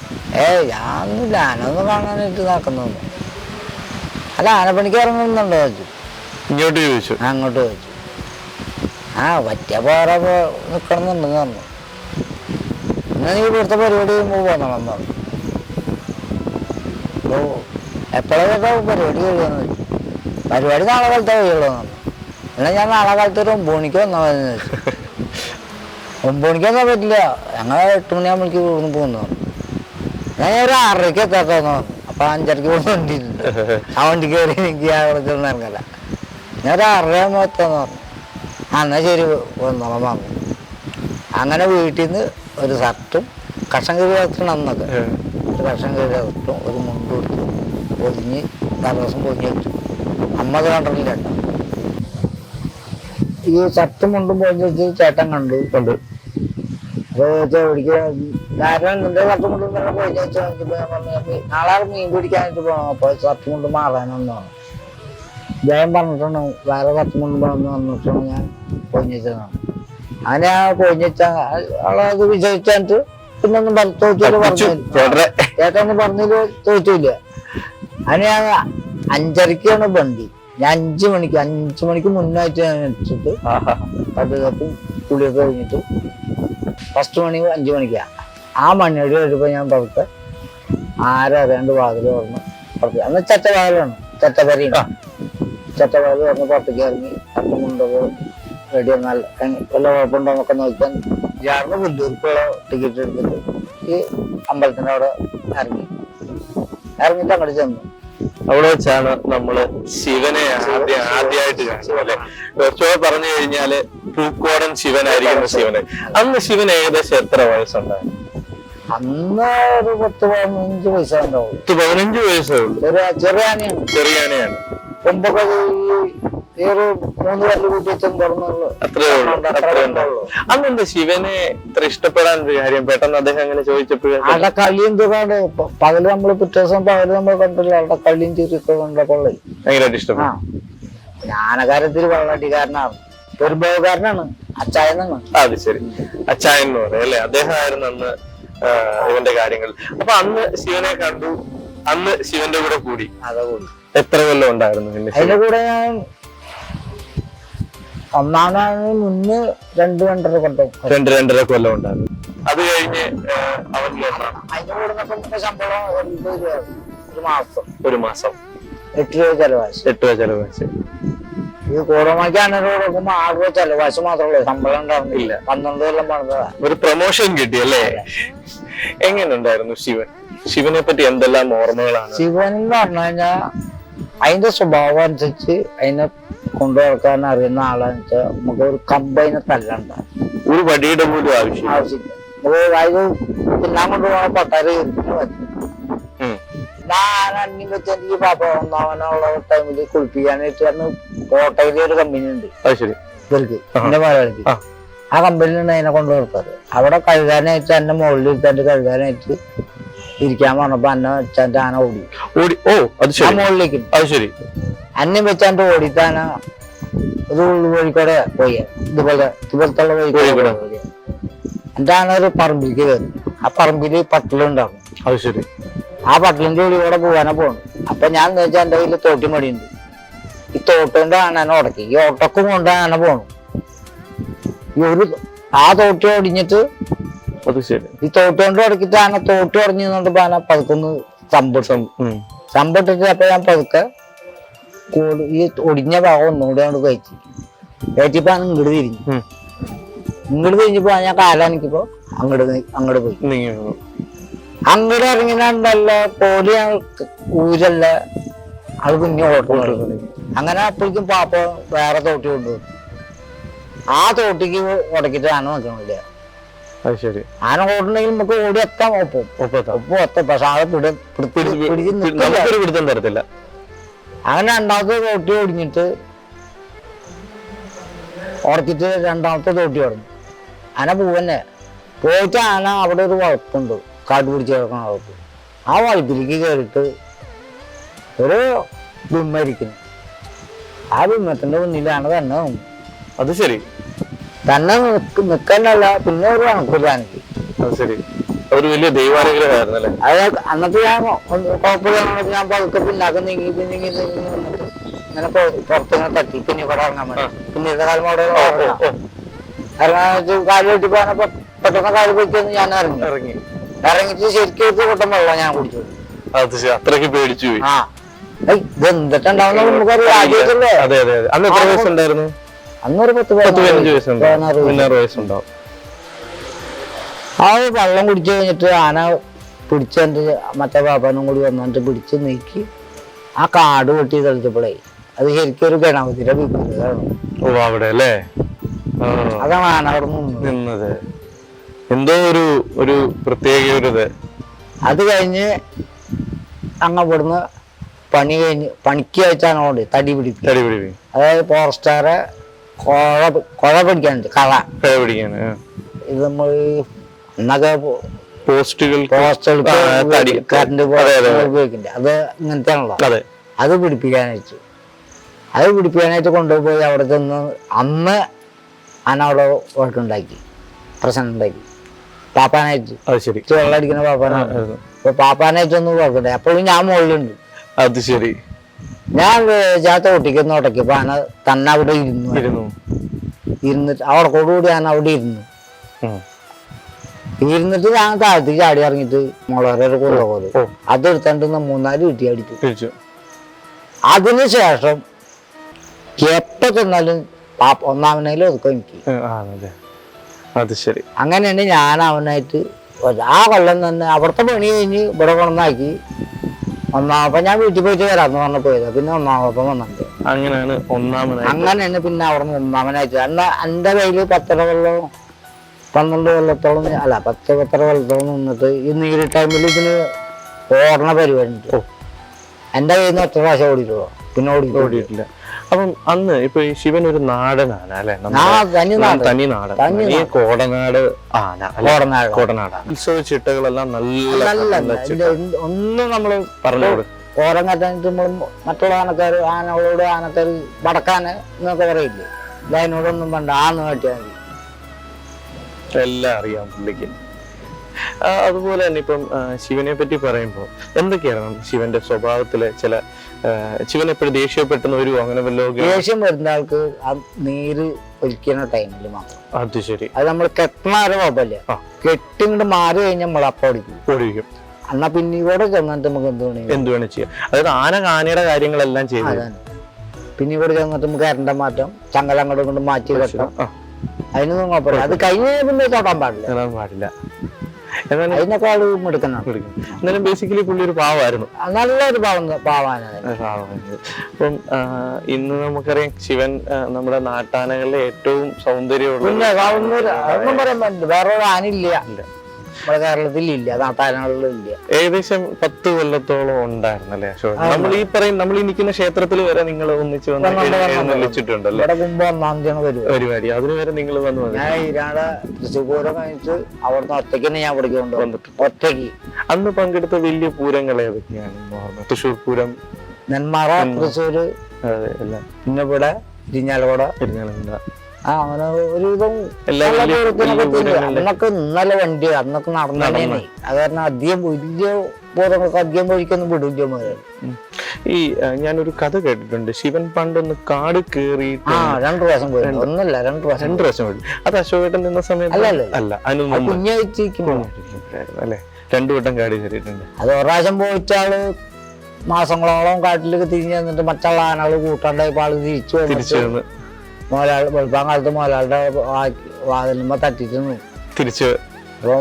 ഞാനൊന്നുമില്ല, ആന ഒന്നും കാണാനായിട്ട് നടക്കുന്നൊന്നും. അല്ല, ആനപ്പണിക്ക് ഇറങ്ങുന്നുണ്ടോ ചോദിച്ചു. ഇങ്ങോട്ട് ചോദിച്ചു? അങ്ങോട്ട് ചോദിച്ചു. പറ്റിയ പോരാ നിൽക്കണമെന്നുണ്ടെന്ന് പറഞ്ഞു. എന്നാൽ നീ ഇവിടുത്തെ പരിപാടി ചെയ്യുമ്പോൾ പോന്നോളെന്ന് പറഞ്ഞു. അപ്പോൾ എപ്പോഴൊക്കെ പരിപാടി കഴിയുമെന്ന് ചോദിച്ചു. പരിപാടി നാളെ കാലത്തെ കഴിയുള്ളൂ എന്ന് പറഞ്ഞു. എന്നാൽ ഞാൻ നാളെ കാലത്ത് ഒരു 9 മണിക്ക് വന്നാൽ മതി എന്ന് ചോദിച്ചു. 9 മണിക്ക് വന്നാൽ പറ്റില്ല, ഞങ്ങൾ 8 മണിയാകുമ്പോഴേക്ക് ഇവിടുന്ന് പോകുന്നു പറഞ്ഞു. ഞാൻ ഒരു 6:30 എത്താമെന്ന് പറഞ്ഞു. അപ്പം 5:30 പോകുന്ന വണ്ടിയിലുണ്ട്. ആ വണ്ടി കയറി എനിക്ക് അവിടെ ചെന്ന് ഇറങ്ങല. ഞാൻ ഒരു 6:30 എത്താമെന്ന് പറഞ്ഞു. എന്നാൽ ശരി വന്നോളം പറഞ്ഞു. അങ്ങനെ വീട്ടിൽ നിന്ന് ഒരു ഷർട്ടും കഷം കയറി വസ്ത്രം അന്നൊക്കെ ഒരു കഷം കയറി വസ്ത്രം ഒരു മുണ്ട് കൊടുത്തു പൊതിഞ്ഞ് ദിവസം പൊതിഞ്ഞ് വെച്ചു. അമ്മ അത് കണ്ടിട്ടില്ല കേട്ടോ. ഈ ഷർട്ടും മുണ്ടും പൊതിഞ്ഞ് വെച്ച് ചേട്ടൻ കണ്ടു. അപ്പോൾ ചോദിക്കുക കാരണം നിന്റെ ഷർട്ടും മുണ്ടും തന്നെ പൊതിഞ്ഞ് വെച്ച് നാളെ മീൻ പിടിക്കാനായിട്ട് പോകണം. അപ്പോൾ ഷർട്ടും മുണ്ടും മാറാനൊന്നാണ് ജയം പറഞ്ഞിട്ടാണ് വേറെ ഷർട്ടും മുണ്ടും പോകണമെന്ന് പറഞ്ഞിട്ടാണ് ഞാൻ പൊതിഞ്ഞ് വെച്ചതാണ്. അങ്ങനെ ആ പൊതിഞ്ഞ് വെച്ചാൽ ആളത് വിജയിച്ചിട്ട് പിന്നെ ഒന്നും തോറ്റില്ല പറഞ്ഞു. ചേട്ടന്ന് പറഞ്ഞില്ല, തോറ്റില്ല. അങ്ങനെ ഞാൻ 5:30ക്കാണ് വണ്ടി. ഞാൻ 5 മണിക്ക് മുന്നായിട്ട് ഞാൻ എടുത്തിട്ട് പട്ടും കുളിയൊക്കെ കഴിഞ്ഞിട്ട് ഫസ്റ്റ് മണി 5 മണിക്കാണ്. ആ മണിയോട് വരുമ്പോൾ ഞാൻ പുറത്ത് ആരറിയാണ്ട് വാതിൽ തുറന്ന് പുറത്ത്, അന്ന് ചറ്റവാതിലാണ്, ചറ്റപ്പരയാണ്. ചറ്റവാതിൽ തുറന്ന് പുറത്തേക്ക് ഇറങ്ങി പട്ടും കൊണ്ടൊക്കെ റെഡി വന്നാൽ വല്ല കുഴപ്പമുണ്ടോന്നൊക്കെ നോക്കാൻ ചേർന്ന് പുല്ലൂർക്കുള്ള ടിക്കറ്റ് എടുത്തിട്ട് ഈ അമ്പലത്തിൻ്റെ അവിടെ ഇറങ്ങിയിട്ട് അങ്ങോട്ട് ചെന്നു. അവിടെ വെച്ചാണ് നമ്മള് ശിവനെ ആദ്യമായിട്ട് കാണുന്നത്. പറഞ്ഞു കഴിഞ്ഞാല് പൂക്കോടൻ ശിവനായിരിക്കുന്ന ശിവനെ. അന്ന് ശിവൻ ഏകദേശം എത്ര വയസ്സുണ്ടായിരുന്നു? അന്ന് ഒരു 10-15 വയസ്സുണ്ടാവും. 15 വയസ്സേ ഉള്ളൂ. ചെറിയ ആനയാണ്. കൊമ്പൊക്കെ ഒരു 3 കല്ല് കൂട്ടി വെച്ചും തുറന്നുള്ളൂ. അത്രേ ഉള്ളൂ. അന്നെന്താ ശിവനെ ഇത്ര ഇഷ്ടപ്പെടാൻ ഒരു കാര്യം? പെട്ടെന്ന് അദ്ദേഹം അങ്ങനെ ചോദിച്ചപ്പോഴും അവിടെ കളിയും തുറക്കാണ്ട് പകല് നമ്മള് പിറ്റേ ദിവസം പകല് നമ്മൾ കണ്ടില്ല. അവിടെ കളിയും ചിരിയൊക്കെ കണ്ടപ്പോളേ ഭയങ്കരമായിട്ട് ഇഷ്ടപ്പെട്ടു. ജ്ഞാനകാര്യത്തിൽ വെള്ളാട്ടിക്കാരനാണ്, പെരുമ്പോകാരനാണ്, അച്ചായനാണ്. അത് ശരി, അച്ചായൻ എന്ന് പറയാം അല്ലേ? അദ്ദേഹമായിരുന്നു അന്ന് ഇവന്റെ കാര്യങ്ങൾ. അപ്പൊ അന്ന് ശിവനെ കണ്ടു, അന്ന് ശിവന്റെ കൂടെ കൂടി. എത്ര കൊല്ലം ഉണ്ടായിരുന്നു? അതിന്റെ കൂടെ ഞാൻ ഒന്നാമതാണ് മുന്നേ 2-2.5 കൊല്ലം. 2-2.5 കൊല്ലം ഉണ്ടായിരുന്നു. അത് കഴിഞ്ഞ് അതിന്റെ കൂടെ ശമ്പളം 80 രൂപ ഒരു മാസം 8 രൂപ ചെലവാശി. ഈ കൂടമാക്കി അന്നേരം കൊടുക്കുമ്പോ 6 രൂപ ചെലവാശി മാത്രമേ ശമ്പളം ഉണ്ടായിരുന്നില്ല. 12 കൊല്ലം പണിതാ. ഒരു പ്രൊമോഷൻ കിട്ടിയല്ലേ? എങ്ങനെയുണ്ടായിരുന്നു ശിവനെ പറ്റി എന്തെല്ലാം ഓർമ്മകളാണ്? ശിവൻ എന്ന് പറഞ്ഞു കഴിഞ്ഞാൽ അതിന്റെ സ്വഭാവം അനുസരിച്ച് അതിനെ കൊണ്ടുനടക്കാൻ അറിയുന്ന ആളാന്ന് വെച്ചാൽ നമുക്ക് ഒരു കമ്പതിനെ തല്ലണ്ട, ഒരു വടിയുടെ പോലും ആവശ്യമില്ല. നമുക്ക് അതായത് തിന്നാൻ കൊണ്ടുപോകാൻ പട്ടാരി ഞാൻ അന്യം വെച്ച് എനിക്ക് പാപ്പ ഒന്നാമനുള്ള ടൈമില് കുളിപ്പിക്കാനായിട്ട് കാരണം കോട്ടയിലെ ഒരു കമ്പനി ഉണ്ട് ഇവർക്ക്, എന്റെ മലയാളിക്ക്. ആ കമ്പനിയിലാണ് അതിനെ കൊണ്ടു നിർത്താറ്. അവിടെ കഴുകാനായിട്ട് എന്റെ മുകളിൽ ഇരുത്താണ്ട് കഴുകാനായിട്ട് ഇരിക്കാൻ പറഞ്ഞപ്പോ അന്നെ വെച്ചാണ്ട് ആന ഓടി മുകളിലേക്ക്. അന്യം വെച്ചാണ്ട് ഓടിത്താന ഒരു കോഴിക്കോടെ പോയി ഇതുപോലത്തെ കോഴിക്കോടെ പോയി. എന്റെ ആന ഒരു പറമ്പിലേക്ക് കയറി. ആ പറമ്പില് പട്ടിലുണ്ടാവും. ആ പട്ടിലിന്റെ ഉള്ളിലൂടെ പോകാനാ പോണു. അപ്പൊ ഞാൻ വെച്ചാൽ എന്റെ കയ്യില് തോട്ടി മടിയുണ്ട്. ഈ തോട്ടിന്റെ ആനനെ ഉടക്കി ഈ ഒട്ടക്കും കൊണ്ട് ആന പോണു. ഈ ആ തോട്ടി ഒടിഞ്ഞിട്ട് അത് ശരി. ഈ തോട്ടുകൊണ്ട് ഉടക്കിട്ട് ആന തോട്ട് ഉടഞ്ഞുകൊണ്ട് ആന പതുക്കൊന്ന് സമ്പിട്ടിട്ട് അപ്പൊ ഞാൻ പതുക്കെ ഈ ഒടിഞ്ഞ ഭാഗം ഒന്നുകൂടെ കൊണ്ട് കയറ്റിപ്പോ ആന ഇങ്ങോട്ട് തിരിഞ്ഞപ്പോ ഞാൻ കാലാനിക്കിപ്പോ അങ്ങോട്ട് പോയി. അങ്ങോട്ട് ഇറങ്ങിനാണ്ടല്ല കോലി ഊരല്ല അത് പിന്നെ ഓട്ടം. അങ്ങനെ അപ്പോഴേക്കും പാപ്പ വേറെ തോട്ടി കൊണ്ടുവന്നു. ആ തോട്ടിക്ക് ഉടക്കിട്ട് ആന നോക്കണില്ല. ആന ഓടണമെങ്കിൽ നമുക്ക് ഓടി എത്താൻ ഒപ്പം പക്ഷെ ആളെ പിടുത്തം തരത്തില്ല. അങ്ങനെ രണ്ടാമത്തെ തോട്ടി ഒടിഞ്ഞിട്ട് ഉടക്കിട്ട് രണ്ടാമത്തെ തോട്ടി ഉടഞ്ഞു. ആന പോവന്നെ പോയിട്ട് ആന അവിടെ ഒരു വളപ്പുണ്ട്, കാട്ടു പിടിച്ച് കിടക്കണ വളപ്പ്. ആ വളപ്പിലേക്ക് കയറിയിട്ട് ഒരു ബിമ്മരിക്കുന്നു. ആ ബിമ്മത്തിന്റെ മുന്നിലാണ് തന്നെ. അത് ശരി. തന്നെ നിക്കന്നല്ല, പിന്നെ ഒരു കണക്കൂല എനിക്ക്. ഒരു വലിയ ദൈവാനുഗ്രഹമായിരുന്നല്ലേ. അത് അന്നത്തെ ഞാൻ കുഴപ്പമില്ല, ഞാൻ പതുക്കെ പിന്നാക്കം നീങ്ങി ഇങ്ങനെ പുറത്തിങ്ങനെ തട്ടി പിന്നെ ഇവിടെ ഇറങ്ങാൻ വേണ്ടി. പിന്നീട് കാലം അവിടെ ഇറങ്ങാൻ വെച്ച് കാല് കെട്ടി പോകാനപ്പോ പെട്ടെന്ന് കാല് പൊയ്ക്കൊന്ന് ഞാൻ ഇറങ്ങിട്ട് ശരിക്കും കൊട്ടം വെള്ളം ഞാൻ കുടിച്ചു. അത്രയ്ക്ക് പേടിച്ചു പോയി. ആ ഇത് എന്തിട്ടുണ്ടാവുന്ന നമുക്കൊരു ആദ്യമായിട്ടല്ലേ. അന്നൊരു 10-15 വയസ്സുണ്ടാവും. ആ വെള്ളം കുടിച്ചു കഴിഞ്ഞിട്ട് ആന പിടിച്ചെന്റെ മറ്റേ പാപ്പാനും കൂടി വന്നിട്ട് പിടിച്ച് നീക്കി ആ കാട് വെട്ടി കളിച്ചപ്പോഴേ അത് ശരിക്കും ഒരു ഗണപതിയുടെ വിഗ്രഹമാണ്. അതാണ് ആന അവിടെ നിന്നത്. എന്തോ ഒരു പ്രത്യേക ഒരു അത് കഴിഞ്ഞ് അങ്ങ് ഇവിടുന്ന് പണിക്ക് അയച്ചാണ് അവിടെ തടി പിടിക്കും. അതായത് ഫോറസ്റ്റുകാരെ കുഴ പിടിക്കാനുണ്ട്, കള പിടിക്കാൻ. ഇത് നമ്മൾ എന്നൊക്കെ കറണ്ട് ഉപയോഗിക്കില്ല, അത് ഇങ്ങനത്തെ ആണല്ലോ. അത് പിടിപ്പിക്കാനായിട്ട് കൊണ്ടുപോയി അവിടെ ചെന്ന് അന്ന് ആന അവിടെ വഴക്കുണ്ടാക്കി, പ്രശ്നം ഉണ്ടാക്കി. പാപ്പാനായിട്ട് വെള്ളം അടിക്കുന്ന പാപ്പാനായിരുന്നു. അപ്പൊ പാപ്പാനായിട്ടൊന്ന് വഴക്കുണ്ടായി. അപ്പോഴും ഞാൻ മുകളിലുണ്ട്. അത് ശരി. ഞാൻ തോട്ടിക്കൊന്ന് ഉടക്കിയപ്പോ ആന തന്നെ അവിടെ ഇരുന്നിട്ട് അവിടെ കൂടി ഞാൻ അവിടെ ഇരുന്നിട്ട് ഞാൻ താഴത്തേക്ക് ചാടി ഇറങ്ങിയിട്ട് മുളകര കൊണ്ടുപോകും. അതെടുത്തോണ്ട് 3-4 വീട്ടി അടിച്ചു. അതിനുശേഷം എപ്പോ ചെന്നാലും ഒന്നാമനയിലും ഒതുക്കം എനിക്ക്. അങ്ങനെയാണ് ഞാൻ അവനായിട്ട് ആ കൊല്ലം തന്നെ അവിടുത്തെ പണി കഴിഞ്ഞ് ഇവിടെ കൊണ്ടാക്കി. ഒന്നാമപ്പം ഞാൻ വീട്ടിൽ പോയിട്ട് വരാന്ന് പറഞ്ഞ പോയത്. പിന്നെ ഒന്നാമപ്പം വന്നിട്ട് അങ്ങനെയാണ് പിന്നെ അവിടെ നിന്ന് ഒന്നാമനായിട്ട്. എന്നാ എന്റെ കയ്യില് 12 കൊല്ലത്തോളം അല്ല 10-12 കൊല്ലത്തോളം നിന്നിട്ട് ഈ നീര് ടൈമിൽ ഇതിന് ഓടണ പരിപാടി. എന്റെ കയ്യിൽ നിന്ന് 1 പ്രാവശ്യം ഓടിയിട്ടുള്ളൂ, പിന്നെ ഓടിയിട്ടില്ല. അപ്പം അന്ന് ഇപ്പൊ ഈ ശിവൻ ഒരു നാടനാണ് അല്ലെ, തനി നാടൻ, കോടനാട് ആന. ഉത്സവ ചിട്ടകളെല്ലാം ഒന്നും നമ്മള് പറഞ്ഞു ഓരം കറ്റാനിട്ട് നമ്മൾ മറ്റുള്ള ആനകളോട് ആനക്കാര് വടക്കാന് എന്നൊക്കെ പറയില്ലേ, അതിനോടൊന്നും വേണ്ട, ആന്ന് കാട്ടിയാൽ മതി. എല്ലാം അറിയാം പുള്ളിക്ക്. അതുപോലെ തന്നെ ഇപ്പം ശിവനെ പറ്റി പറയുമ്പോൾ എന്തൊക്കെയാണ് ശിവന്റെ സ്വഭാവത്തിലെ ചില ശിവൻ എപ്പോഴും ദേഷ്യപ്പെട്ടെന്ന് വരുമോ? അങ്ങനെ വല്ലോ ദേഷ്യം വരുന്ന ആൾക്ക് ആ നീര് ഒലിക്കുന്ന ടൈമിൽ മാത്രം. അത് ശരി. അത് നമ്മൾ കെട്ടണ കുഴപ്പമില്ല, കെട്ടിങ്ങോട്ട് മാറി കഴിഞ്ഞാൽ നമ്മൾ അപ്പം ഓടിക്കും. എന്നാ പിന്നെ ഇവിടെ ചെന്നിട്ട് നമുക്ക് എന്ത് വേണം ചെയ്യാം. അതായത് ആനയുടെ കാര്യങ്ങളെല്ലാം ചെയ്തു. പിന്നെ ഇവിടെ ചെന്നിട്ട് നമുക്ക് കരണ്ട മാറ്റം, ചങ്ങല അങ്ങോട്ടും ഇങ്ങോട്ടും മാറ്റി കെട്ടാം, അതിനൊന്നും കുഴപ്പമില്ല. അത് കഴിഞ്ഞ പിന്നെ തൊടാൻ പാടില്ല. അതിനൊക്കെ ആള് എടുക്കണം. എന്നാലും ബേസിക്കലി പുള്ളി ഒരു പാവമായിരുന്നു, നല്ലൊരു പാവാണ്. അപ്പം ഇന്ന് നമുക്കറിയാം ശിവൻ നമ്മുടെ നാട്ടാനകളിലെ ഏറ്റവും സൗന്ദര്യമുള്ള ഒന്നും പറയാൻ പറ്റില്ല. വേറെ ആനില്ല നമ്മുടെ കേരളത്തിലില്ല, നാട്ടാനകളിലില്ല. ഏകദേശം 10 കൊല്ലത്തോളം ഉണ്ടായിരുന്നല്ലേ അശോകൻ? നമ്മൾ ഈ നിൽക്കുന്ന ക്ഷേത്രത്തിൽ വരെ നിങ്ങൾ ഒന്നിച്ച് വന്നിട്ടുണ്ടല്ലോ. പരിപാടി അതിന് വരെ നിങ്ങൾ വന്നു. ഞാൻ തൃശ്ശൂർ പൂരം കഴിഞ്ഞിട്ട് അവിടുന്ന് ഒറ്റയ്ക്ക് തന്നെ ഞാൻ ഇവിടേക്ക് കൊണ്ടുവന്നിട്ട് ഒറ്റയ്ക്ക്. അന്ന് പങ്കെടുത്ത വലിയ പൂരങ്ങൾ ഏതൊക്കെയാണ്? തൃശ്ശൂർ പൂരം, നെന്മാറ, തൃശ്ശൂര്, പിന്നെ ഇവിടെ ഇരിഞ്ഞാലക്കുട. അങ്ങനെ ഒരുവിധം അന്നൊക്കെ ഇന്നലെ വണ്ടി അന്നൊക്കെ നടന്നേ. അത് കാരണം അധികം വലിയ ബോധങ്ങൾക്ക് അധികം വഴിക്കൊന്നും വിടില്ല മുതൽ. ഈ ഞാനൊരു കഥ കേട്ടിട്ടുണ്ട്, ശിവൻ പണ്ടൊന്ന് കാട് കേറി 2 പ്രാവശ്യം പോയി. ഒന്നല്ല 2 പ്രാവശ്യം പോയി. അത് അശോകേട്ടൻ നിന്ന സമയത്ത് അല്ല, അല്ലെ 2 വട്ടം കാട് കയറിയിട്ടുണ്ട്. അത് ഒരു പ്രാവശ്യം പോയിട്ടാള് മാസങ്ങളോളം കാട്ടിലേക്ക് തിരിഞ്ഞു വന്നിട്ട് മറ്റുള്ള ആനകള് കൂട്ടാണ്ടായപ്പോ ആള് തിരിച്ചു വന്ന് മോലാളി വെളുപ്പാൻ കാലത്ത് മോലാളുടെ വാതിലുമ്പോ തട്ടിട്ട് തിരിച്ച്. അപ്പൊ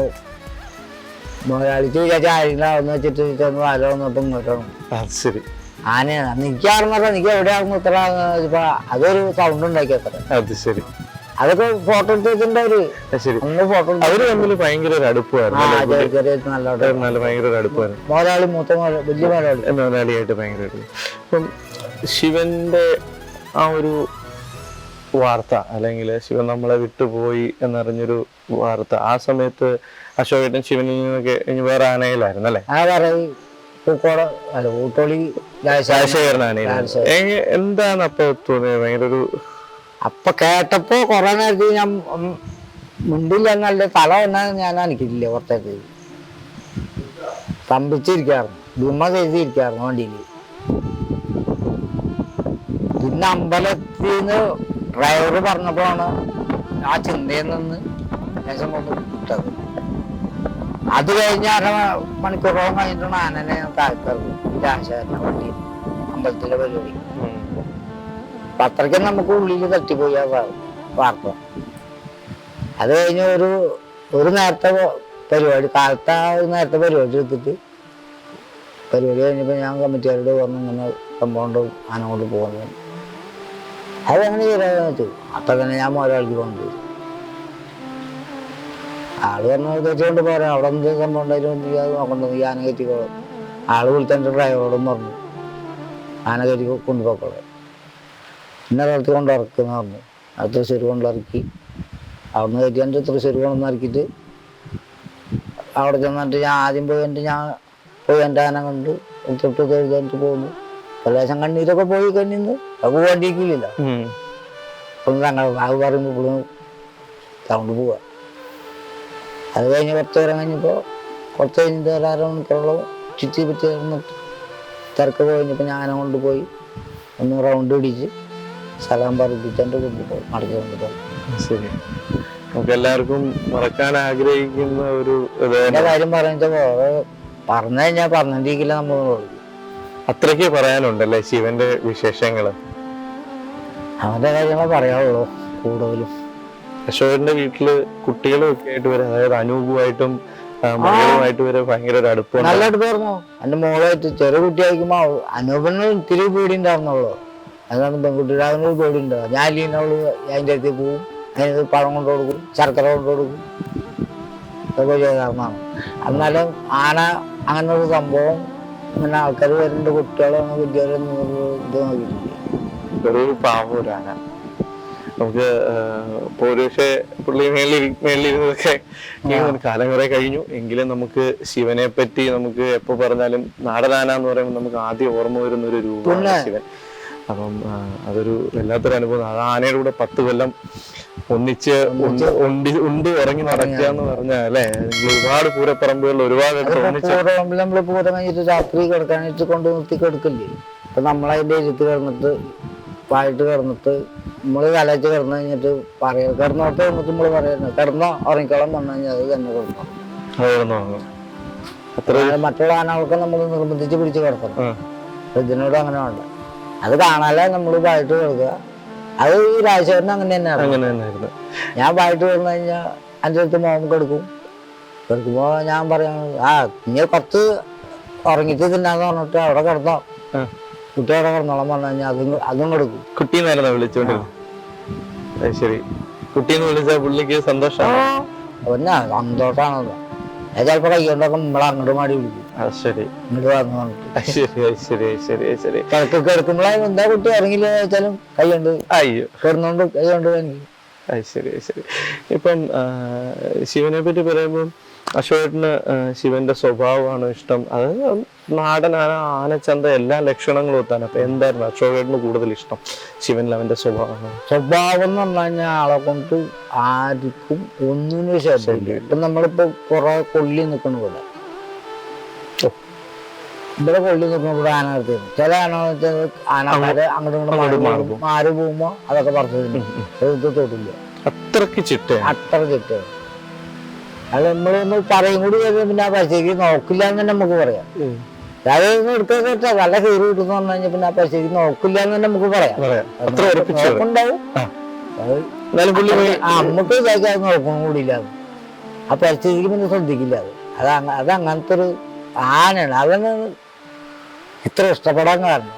മോലാളിക്ക് വിചാരിച്ച ആരെങ്കിലും വെച്ചിട്ട് ചെന്ന് വാല വന്നപ്പോ ഇങ്ങോട്ടാണ്. ശരി. ആനയാണ് എനിക്കറിഞ്ഞോ, എനിക്ക് എവിടെയാണെന്ന് ഇത്ര അതൊരു സൗണ്ട് ഉണ്ടാക്കി അത്ര. അത് ശരി. അതൊക്കെ ഫോട്ടോ എടുത്ത് വെച്ചിട്ടുണ്ടാവര്. ഫോട്ടോ അവര് തമ്മിൽ ഭയങ്കര ഒരു അടുപ്പമായിരുന്നു. മോലാളി മൂത്ത വലിയ മോലാളിയായിട്ട് ഭയങ്കര. അപ്പം ശിവന്റെ ആ ഒരു വാർത്ത, അല്ലെങ്കിൽ ശിവൻ നമ്മളെ വിട്ടുപോയി എന്നറിഞ്ഞൊരു വാർത്ത, ആ സമയത്ത് അശോകേട്ടൻ ശിവനിൽ നിന്നൊക്കെ വേറെ ആനയിലായിരുന്നു അല്ലെ? എന്താണ് അപ്പൊ തോന്നിയത്? ഭയങ്കര ഒരു അപ്പൊ കേട്ടപ്പോ കൊറേ നേരത്തെ ഞാൻ മുണ്ടില്ല എന്നല്ല, തല വന്നാൽ ഞാൻ അനക്കില്ല. പുറത്തേക്ക് സ്തംഭിച്ചിരിക്കായിരുന്നു, ദുമ ചെയ്തിരിക്കായിരുന്നു വണ്ടിയില്. പിന്നെ അമ്പലത്തിന്ന് ഡ്രൈവർ പറഞ്ഞപ്പോഴാണ് ആ ചിന്തയിൽ നിന്ന് ശേഷം കൊണ്ട് വിട്ടത്. അത് കഴിഞ്ഞ് 1/2 മണിക്കൂറോളം കഴിഞ്ഞിട്ടാണ് ആനനെ താഴ്ത്തറിഞ്ഞു രാശാരനെ വണ്ടി അമ്പലത്തിലെ പരിപാടി. അപ്പൊ അത്രയ്ക്കും നമുക്ക് ഉള്ളിൽ തട്ടിപ്പോയി ആ വാർത്ത. അത് കഴിഞ്ഞ് ഒരു നേരത്തെ പരിപാടി, കാലത്ത് ഒരു നേരത്തെ പരിപാടി എടുത്തിട്ട് പരിപാടി കഴിഞ്ഞപ്പോ ഞാൻ കമ്മിറ്റിക്കാരോട് പറഞ്ഞു ഇങ്ങനെ കമ്പൗണ്ട് ആന കൊണ്ട് പോകുന്നത്. അതെങ്ങനെ ചെയ്താന്ന് വെച്ചു. അപ്പൊ തന്നെ ഞാൻ ഒരാൾക്ക് കൊണ്ടുപോയി. ആള് പറഞ്ഞു തെറ്റുകൊണ്ട് പോരാ, അവിടെ എന്ത് കമ്പൗണ്ടായാലും അത് നോക്കണ്ടോ, ഈ ആന കയറ്റിക്കോളും. ആള് വിളിച്ചെൻ്റെ ഡ്രൈവറോടും പറഞ്ഞു ആന കയറ്റി കൊണ്ടുപോക്കോളെ. പിന്നെ സ്ഥലത്ത് കൊണ്ടിറക്കുന്ന പറഞ്ഞു. അത് തൃശ്ശൂർ കൊണ്ടിറക്കി. അവിടുന്ന് കയറ്റിയിട്ട് തൃശ്ശൂർ കൊണ്ടിറക്കിയിട്ട് അവിടെ ചെന്നിട്ട് ഞാൻ ആദ്യം പോയി എൻ്റെ ആന കണ്ട് തൊട്ട് തൊഴുതിട്ട് പോന്നു. പ്രദേശം കണ്ണീരൊക്കെ പോയി കണ്ണിന്ന് അത് വണ്ടിക്കില്ല. ഇപ്പം തങ്ങൾ അത് പറയുമ്പോൾ ഇപ്പോഴും സൗണ്ട് പോവാ. അത് കഴിഞ്ഞ് 10 നേരം കഴിഞ്ഞപ്പോൾ കുറച്ച് കഴിഞ്ഞിട്ട് 1/2 മണിക്കൂറോളം ചുറ്റി പറ്റി നിന്നിട്ട് തിരക്ക് കഴിഞ്ഞപ്പോൾ ഞാൻ കൊണ്ടുപോയി ഒന്ന് റൗണ്ട് പിടിച്ച് സ്ഥലം പറപ്പിച്ച് എൻ്റെ കൊണ്ടുപോയി മടക്കി കൊണ്ടുപോയി. ശരി. നമുക്ക് എല്ലാവർക്കും മറക്കാൻ ആഗ്രഹിക്കുന്ന ഒരു കാര്യം പറഞ്ഞു കഴിഞ്ഞാൽ പറഞ്ഞിരിക്കില്ല. നമ്മൾ അത്രയ്ക്ക് പറയാനുണ്ടല്ലേ ശിവന്റെ വിശേഷങ്ങള്? അവന്റെ കാര്യങ്ങളെ പറയാനുള്ളൂ കൂടുതലും. അശോകന്റെ വീട്ടില് കുട്ടികളും ഒക്കെ ആയിട്ട് വരെ, അതായത് അനൂപുമായിട്ടും മകളുമായിട്ട് വരെ ഭയങ്കര ഒരു അടുപ്പം. നല്ല അടുപ്പായിരുന്നു. എന്റെ മോളായിട്ട് ചെറിയ കുട്ടിയായിരിക്കുമ്പോ അനൂപിന് ഇത്തിരി പേടി ഉണ്ടായിരുന്നുള്ളൂ. അതാണ് പെൺകുട്ടിയുടെ അതിനൊരു പേടി ഉണ്ടാവും. ഞാൻ ഇല്ലെങ്കിൽ അവള് അതിൻ്റെ അടുത്ത് പോവും, അതിന് പഴം കൊണ്ട് കൊടുക്കും, ശർക്കര കൊണ്ട് കൊടുക്കും, ഇതൊക്കെ ചെയ്താർന്നാണ്. എന്നാലും ആന അങ്ങനെ ഒരു സംഭവം ഇങ്ങനെ ആൾക്കാർ വരുന്നുണ്ട്, കുട്ടികളാണ് കുട്ടികളൊന്നും ഇത് നോക്കിയിട്ടില്ല. ഒരു പാവൂരാന. നമുക്ക് പക്ഷേ പുള്ളി മേളിലിരുന്നതൊക്കെ കാലം കുറെ കഴിഞ്ഞു. എങ്കിലും നമുക്ക് ശിവനെ പറ്റി നമുക്ക് എപ്പോ പറഞ്ഞാലും നാടനാന എന്ന് പറയുമ്പോൾ നമുക്ക് ആദ്യം ഓർമ്മ വരുന്ന ഒരു രൂപമാണ് ശിവൻ. അപ്പം അതൊരു വല്ലാത്തൊരു അനുഭവം. അത് ആനയുടെ കൂടെ 10 കൊല്ലം ഒന്നിച്ച് ഉണ്ട് ഉറങ്ങി നടക്കുക എന്ന് പറഞ്ഞാൽ അല്ലെ, ഒരുപാട് പൂരപ്പറമ്പുകളിൽ ഒരുപാട് നമ്മള് പൂരം കഴിഞ്ഞിട്ട് രാത്രി കിടക്കാനായിട്ട് കൊണ്ട് നിർത്തി കിടക്കില്ലേ. അപ്പൊ നമ്മളതിന്റെ ഇരുത്ത് കിടന്നിട്ട് വായിട്ട് കിടന്നിട്ട് നമ്മള് കലച്ച് കിടന്നു കഴിഞ്ഞിട്ട് കിടന്നോട്ട് വന്നിട്ട് നമ്മള് പറയുന്നത് കിടന്നോ ഉറങ്ങിക്കോളം വന്നു കഴിഞ്ഞാൽ അത് തന്നെ കിടന്നു. മറ്റുള്ള ആനകൾക്ക് നമ്മൾ നിർബന്ധിച്ച് പിടിച്ച് കിടക്കണം. ഇതിനോട് അങ്ങനെ വേണ്ട. അത് കാണാതെ നമ്മള് വായിട്ട് കിടക്കുക. അത് ഈ രാജശേഖരൻ അങ്ങനെ തന്നെയാണ്. ഞാൻ വായിട്ട് കിടന്നു കഴിഞ്ഞാൽ എൻ്റെ അടുത്ത് മോഹം കിടക്കുമ്പോ ഞാൻ പറയാം ഇനി കുറച്ച് ഉറങ്ങിട്ട് തിന്നാന്ന് പറഞ്ഞിട്ട് അവിടെ കിടന്നോ, കുട്ടി അവിടെ കിടന്നോളം പറഞ്ഞു കഴിഞ്ഞാൽ അതും കൊടുക്കും. കുട്ടീന്നായിരുന്നു വിളിച്ചോണ്ട്? ശരി. കുട്ടീന്ന് വിളിച്ച പുള്ളിക്ക് സന്തോഷമാണ്. പിന്നെ സന്തോഷാണല്ലോ. ഞാൻ ചിലപ്പോ കൈകൊണ്ടൊക്കെ നമ്മളെ അങ്ങോട്ട് മാടി വിളിക്കും. ഇങ്ങോട്ട് വന്നു പറഞ്ഞിട്ട് കിടക്കുമ്പോഴേ എന്താ കുട്ടി ഇറങ്ങില്ല വെച്ചാലും കൈകൊണ്ട് കിടന്നോണ്ട് കൈകൊണ്ട് എനിക്ക്. ശരി. ഇപ്പം ശിവനെ പറ്റി പറയുമ്പോൾ അശോകേട്ടന് ശിവന്റെ സ്വഭാവമാണ് ഇഷ്ടം, അത് നാടൻ ആനച്ചന്ത എല്ലാ ലക്ഷണങ്ങളും എത്താൻ. അപ്പൊ എന്തായിരുന്നു അശോകേട്ടന് കൂടുതൽ ഇഷ്ടം ശിവനിൽ അവന്റെ സ്വഭാവം എന്ന് പറഞ്ഞു കഴിഞ്ഞാൽ ആളെ കൊണ്ട് ആർക്കും ഒന്നിനും ശ്രദ്ധയില്ല. ഇപ്പൊ നമ്മളിപ്പോ കുറെ കൊള്ളി നിൽക്കണ പോലെ ഇവിടെ കൊള്ളി നിൽക്കുന്ന ഇവിടെ ആന നിർത്തിയിരുന്നു. ചില ആന വെച്ചാൽ ആനമാര് അങ്ങോട്ടും ഇങ്ങോട്ടും മാറി പോകുമ്പോ അതൊക്കെ പറിച്ചു തൊട്ടില്ല. അത്രക്ക് ചിട്ടയാണ്. അത്ര ചിട്ടയാണ്. അത് നമ്മളൊന്ന് പറയും കൂടി വരുമ്പോ പിന്നെ ആ പൈസക്ക് നോക്കില്ല എന്ന് തന്നെ നമുക്ക് പറയാം. അതൊന്നും എടുക്കാൻ നല്ല കയറി കിട്ടുന്ന പറഞ്ഞു കഴിഞ്ഞാൽ പിന്നെ ആ പൈസക്ക് നോക്കില്ല എന്ന് തന്നെ നമുക്ക് പറയാം. നോക്കുണ്ടാവും. നമുക്ക് വിചാരിച്ചാൽ നോക്കണം കൂടിയില്ല. ആ പൈസക്ക് പിന്നെ ശ്രദ്ധിക്കില്ല. അത് അങ്ങനത്തെ ഒരു ആനയാണ്. അതാണ് ഇത്ര ഇഷ്ടപ്പെടാൻ കാരണം.